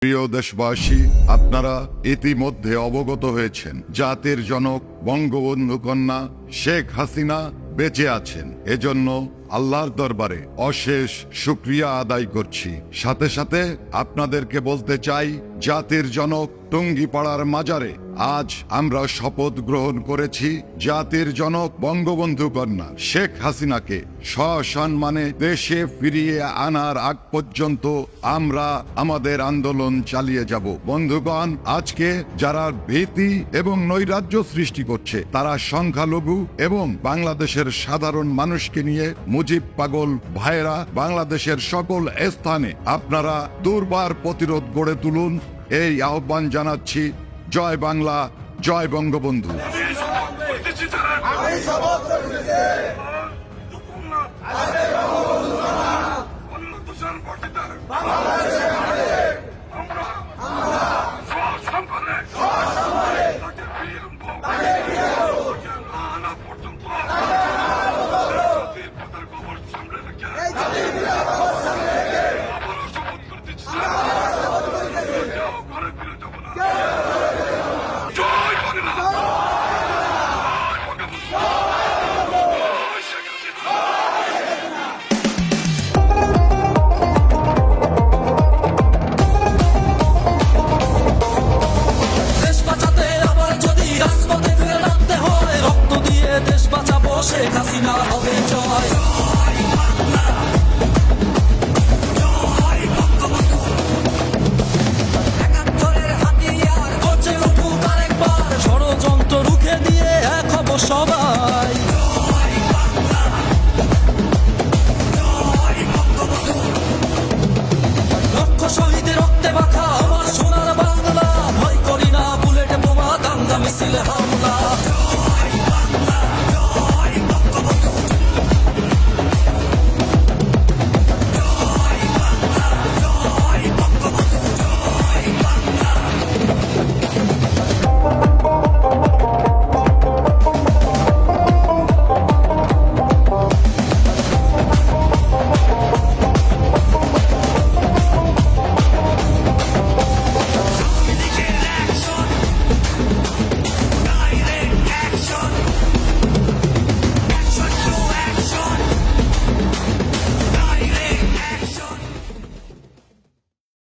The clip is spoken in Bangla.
প্রিয় দেশবাসী, আপনারা ইতিমধ্যে অবগত হয়েছেন জাতির জনক বঙ্গবন্ধু কন্যা শেখ হাসিনা বেঁচে আছেন। এজন্য আল্লাহর দরবারে অশেষ শুকরিয়া আদায় করছি। সাথে সাথে আপনাদেরকে বলতে চাই, জাতির জনক টুঙ্গিপাড়ার মাজারে আজ আমরা শপথ গ্রহণ করেছি জাতির জনক বঙ্গবন্ধু কন্যা শেখ হাসিনাকে সসম্মানে দেশে ফিরিয়ে আনার আগ পর্যন্ত আমরা আমাদের আন্দোলন চালিয়ে যাব। বন্ধুগণ, আজকে যারা ভীতি এবং নৈরাজ্য সৃষ্টি করছে তারা সংখ্যালঘু এবং বাংলাদেশের সাধারণ মানুষকে নিয়ে মুজিব পাগল ভাইরা বাংলাদেশের সকল স্থানে আপনারা দুর্বার প্রতিরোধ গড়ে তুলুন। এই আহ্বান জানাচ্ছি। জয় বাংলা, জয় বঙ্গবন্ধু। বাংলাদেশের